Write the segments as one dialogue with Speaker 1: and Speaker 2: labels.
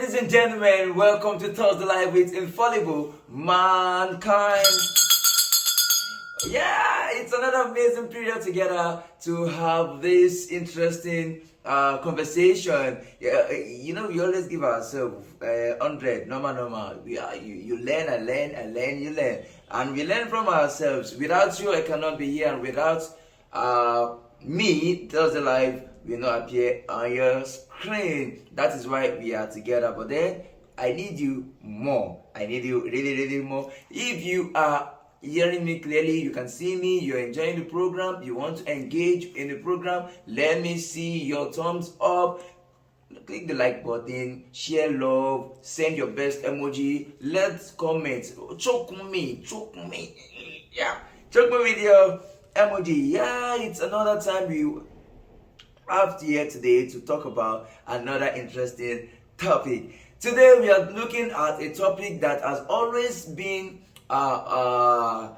Speaker 1: ladies and gentlemen, welcome to Thursday Live with Infallible Mankind. Yeah, it's another amazing period together to have this interesting conversation. Yeah, we always give ourselves 100, normal. You learn, I learn, you learn. And we learn from ourselves. Without you, I cannot be here. And without me, Thursday Live will not appear on your screen. That is why we are together. But then, I need you more. I need you really more. If you are hearing me clearly, you can see me, you're enjoying the program, you want to engage in the program, let me see your thumbs up. Click the like button, share love, send your best emoji, let's comment. Choke me. Yeah, choke me with your emoji. Yeah, it's another time we have here today to talk about another interesting topic. Today we are looking at a topic that has always been on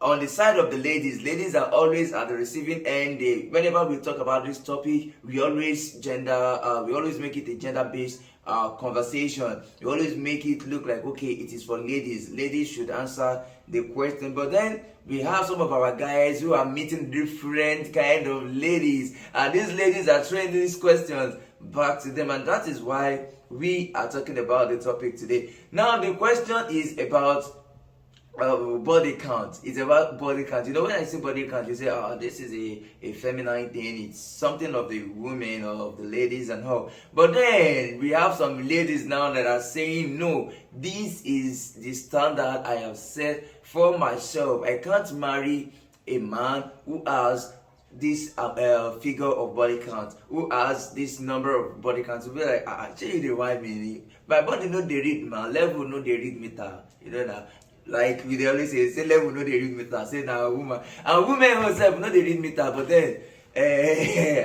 Speaker 1: the side of the ladies. Ladies are always at the receiving end. Whenever we talk about this topic, we always make it a gender-based conversation. We always make it look like, okay, it is for ladies. Ladies should answer the question. But then we have some of our guys who are meeting different kind of ladies, and these ladies are throwing these questions back to them, and that is why we are talking about the topic today. Now, the question is about body count. It's about body count. When I say body count, you say, oh, this is a feminine thing. It's something of the women or of the ladies and all. But then we have some ladies now that are saying, no, this is the standard I have set for myself. I can't marry a man who has this figure of body count, who has this number of body counts. To be like, actually, they want me. My body no they read my level, no they read meter. Now. Like we always say level no they read meter. Say now woman and women herself no they read meter. But then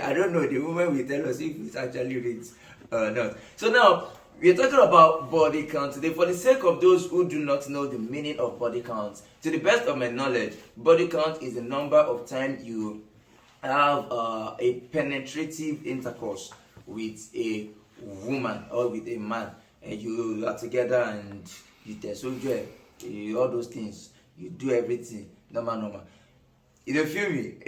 Speaker 1: I don't know. The woman will tell us if it actually reads or not. So now we are talking about body count today. For the sake of those who do not know the meaning of body count, to the best of my knowledge, body count is the number of times you have a penetrative intercourse with a woman or with a man, and you are together and you soldier, all those things, you do everything normal. You don't feel me?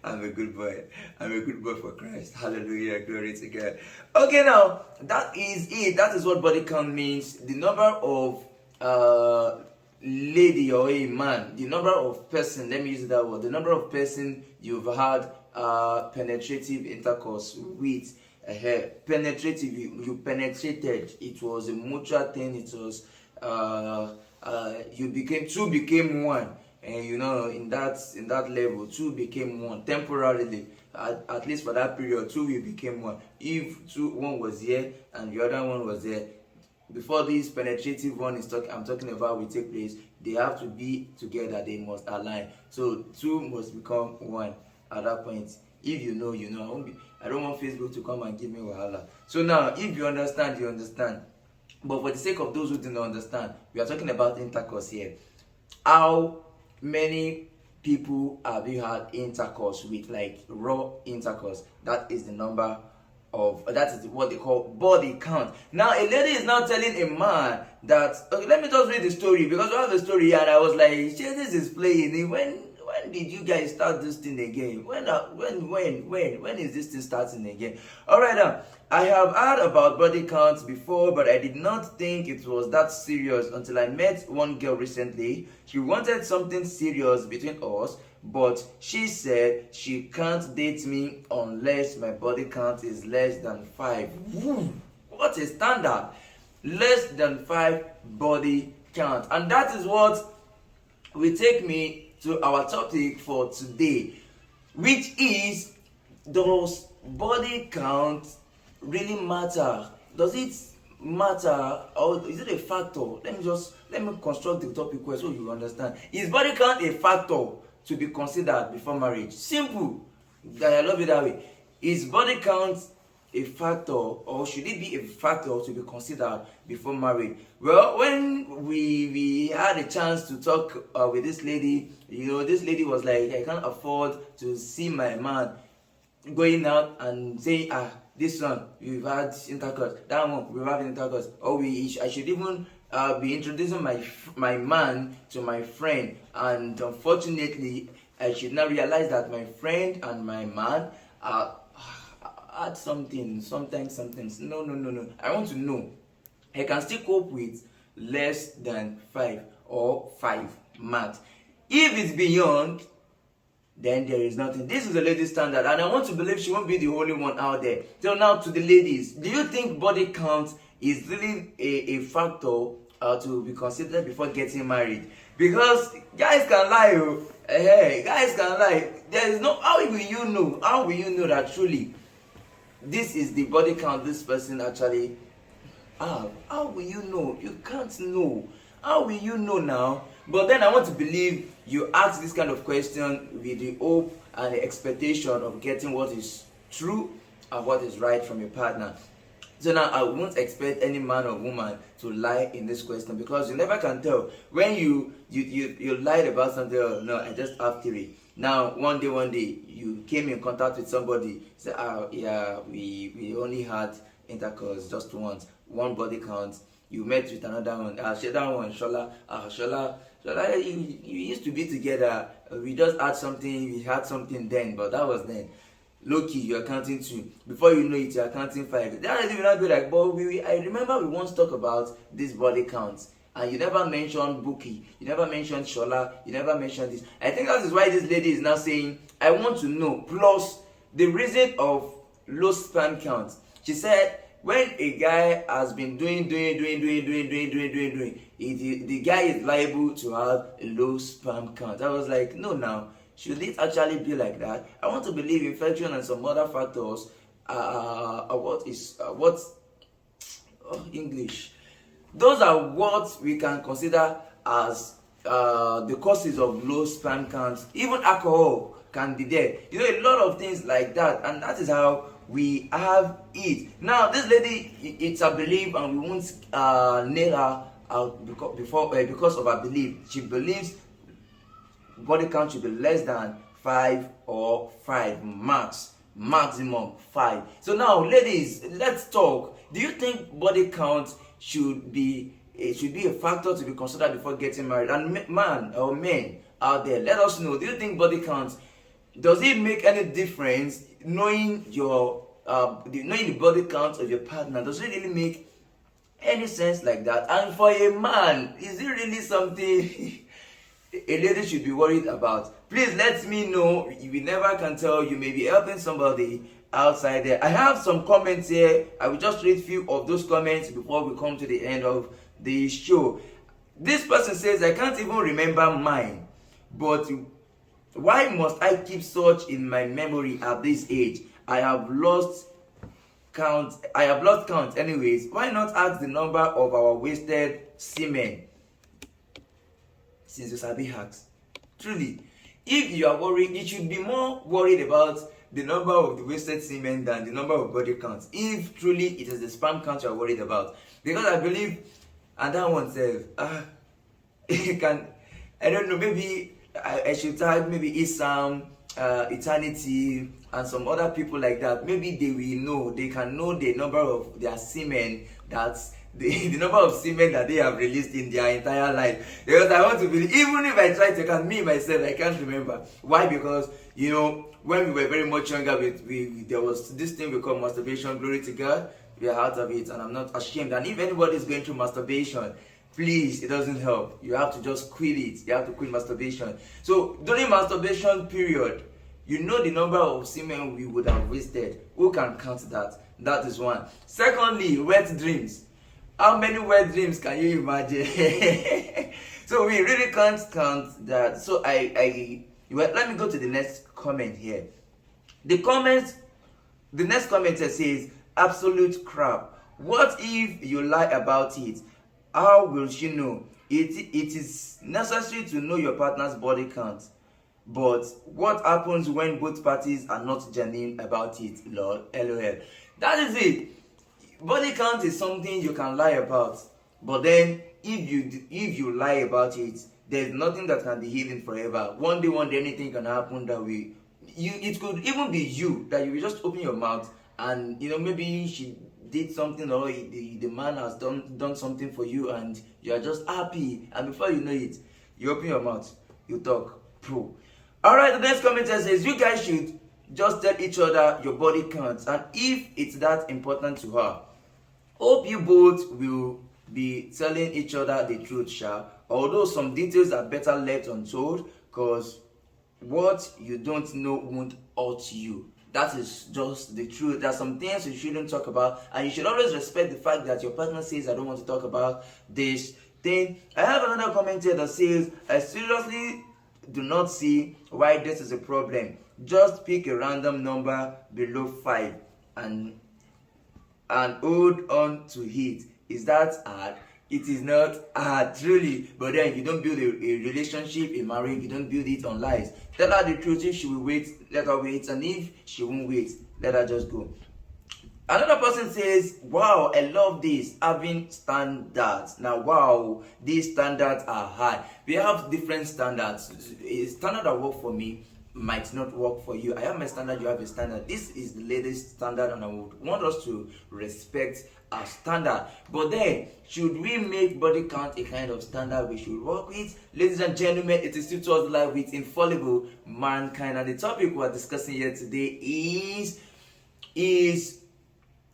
Speaker 1: I'm a good boy. I'm a good boy for Christ. Hallelujah, glory to God. Okay, now that is it. That is what body count means. The number of lady or a man, the number of person, let me use that word, the number of person you've had penetrative intercourse with. Penetrative, you penetrated. It was a mutual thing. It was two became one, and in that level, two became one temporarily. At least for that period, two will became one. If one was here and the other one was there, before this penetrative one I'm talking about will take place, they have to be together. They must align. So two must become one at that point. If you know, I don't want Facebook to come and give me wahala. So now, if you understand, you understand. But for the sake of those who do not understand, we are talking about intercourse here. How many people have you had intercourse with, like raw intercourse? That is the number of, that is what they call body count. Now, a lady is now telling a man that, okay, let me just read the story, because I have the story here and I was like, this is playing. When did you guys start this thing again? When is this thing starting again? Alright, now, I have heard about body counts before, but I did not think it was that serious until I met one girl recently. She wanted something serious between us, but she said she can't date me unless my body count is less than 5. What a standard! Less than 5 body count. And that is what will take me to our topic for today, which is, does body count really matter? Does it matter, or is it a factor? Let me construct the topic well so you understand. Is body count a factor to be considered before marriage? Simple. I love it that way. Is body count a factor, or should it be a factor to be considered before marriage? Well, when we had a chance to talk with this lady, this lady was like, I can't afford to see my man going out and saying, this one we've had intercourse, that one we've had intercourse, or I should even be introducing my man to my friend, and unfortunately I should now realize that my friend and my man are had sometimes. No, no, no, no. I want to know. I can still cope with less than 5 or 5 max. If it's beyond, then there is nothing. This is the lady standard, and I want to believe she won't be the only one out there. So now to the ladies, do you think body count is really a factor to be considered before getting married? Because guys can lie, oh. Hey, guys can lie. There is no, how will you know? How will you know that truly this is the body count this person actually have? How will you know? You can't know. How will you know now? But then I want to believe you ask this kind of question with the hope and the expectation of getting what is true and what is right from your partner. So now I won't expect any man or woman to lie in this question, because you never can tell. When you lied about something, oh, no, I just have 3. Now one day you came in contact with somebody, say, yeah, we only had intercourse just once, one body count. You met with another one, Shola, you used to be together. We just had something, we had something then, but that was then. Low-key, you're counting 2. Before you know it, you're counting 5. That will not be like, but I remember we once talked about this body count, and you never mentioned Buki, you never mentioned Shola, you never mentioned this. I think that is why this lady is now saying, I want to know. Plus, the reason of low sperm count. She said, when a guy has been doing, the guy is liable to have a low sperm count. I was like, no, now, should it actually be like that? I want to believe infection and some other factors English. Those are what we can consider as the causes of low sperm counts. Even alcohol can be there. You know, a lot of things like that, and that is how we have it. Now, this lady, it's a belief, and we won't nail her out because of her belief. She believes body count should be less than 5 or 5 maximum 5. So now, ladies, let's talk. Do you think body count should be a factor to be considered before getting married? And man or men out there, let us know. Do you think body count, does it make any difference? Knowing the body count of your partner, does it really make any sense like that? And for a man, is it really something a lady should be worried about? Please let me know. You never can tell. You may be helping somebody outside there. I have some comments here. I will just read a few of those comments before we come to the end of the show. This person says, I can't even remember mine, but why must I keep such in my memory at this age? I have lost count anyways. Why not ask the number of our wasted semen? Since you sabi hacks. Truly, if you are worried, you should be more worried about the number of the wasted semen than the number of body counts. If truly it is the sperm count you are worried about. Because I believe, and that one says, I don't know, maybe I should tag maybe Isam, Eternity, and some other people like that. Maybe they can know the number of their semen, that's the number of semen that they have released in their entire life. Because I want to believe, even if I try to count me myself, I can't remember. Why? Because, you know, when we were very much younger, there was this thing we call masturbation. Glory to God, we are out of it, and I'm not ashamed. And if anybody is going through masturbation, please, it doesn't help. You have to just quit it. You have to quit masturbation. So during masturbation period, you know the number of semen we would have wasted. Who can count that? That is one. Secondly, wet dreams. How many wet dreams can you imagine? So we really can't count that. So let me go to the next comment here. The next commenter says, absolute crap. What if you lie about it? How will she know? It is necessary to know your partner's body count. But what happens when both parties are not genuine about it? LOL. That is it. Body count is something you can lie about. But then, if you lie about it, there's nothing that can be hidden forever. One day, anything can happen that way. It could even be you, that you will just open your mouth and maybe she did something, or the man has done something for you, and you are just happy, and before you know it, you open your mouth, you talk pro. All right, the next comment says you guys should just tell each other your body counts, and if it's that important to her, hope you both will be telling each other the truth, sha. Although some details are better left untold, because what you don't know won't hurt you. That is just the truth. There are some things you shouldn't talk about, and you should always respect the fact that your partner says, I don't want to talk about this thing. I have another comment here that says, I seriously do not see why this is a problem. Just pick a random number below 5 and hold on to it. Is that hard? It is not hard, truly. But then you don't build a relationship, a marriage, you don't build it on lies. Tell her the truth. If she will wait, let her wait. And if she won't wait, let her just go. Another person says, wow, I love this, having standards. Now, wow, these standards are high. We have different standards. A standard that works for me might not work for you. I have my standard, you have a standard. This is the latest standard, and I would want us to respect our standard. But then, should we make body count a kind of standard we should work with? Ladies and gentlemen, it is still towards life with Infallible Mankind, and the topic we are discussing here today is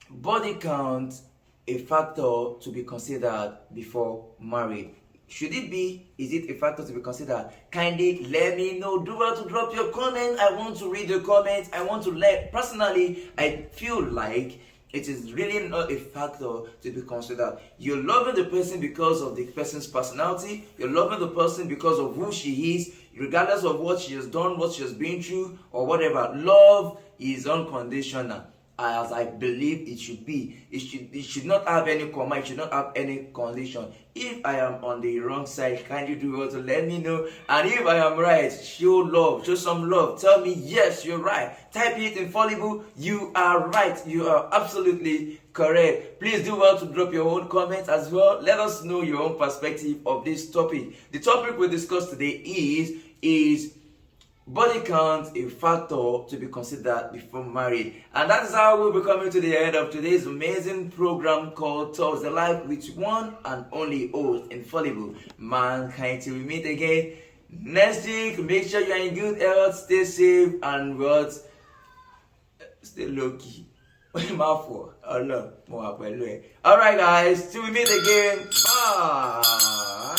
Speaker 1: body count a factor to be considered before marriage? Should it be? Is it a factor to be considered? Kindly let me know. Do well to drop your comment. I want to read your comments. I want to personally, I feel like it is really not a factor to be considered. You're loving the person because of the person's personality. You're loving the person because of who she is, regardless of what she has done, what she has been through, or whatever. Love is unconditional, as I believe it should be. It should not have any comma, it should not have any condition. If I am on the wrong side, kindly do well to let me know. And if I am right, show love, show some love. Tell me, yes, you're right. Type it Infallible, you are right. You are absolutely correct. Please do well to drop your own comments as well. Let us know your own perspective of this topic. The topic we discussed today is body count a factor to be considered before marriage. And that is how we'll be coming to the end of today's amazing program called Thursday Live with one and only host, Infallible Mankind. Till we meet again next week, make sure you are in good health, stay safe, and what? Stay low key. Alright guys, till we meet again. Bye.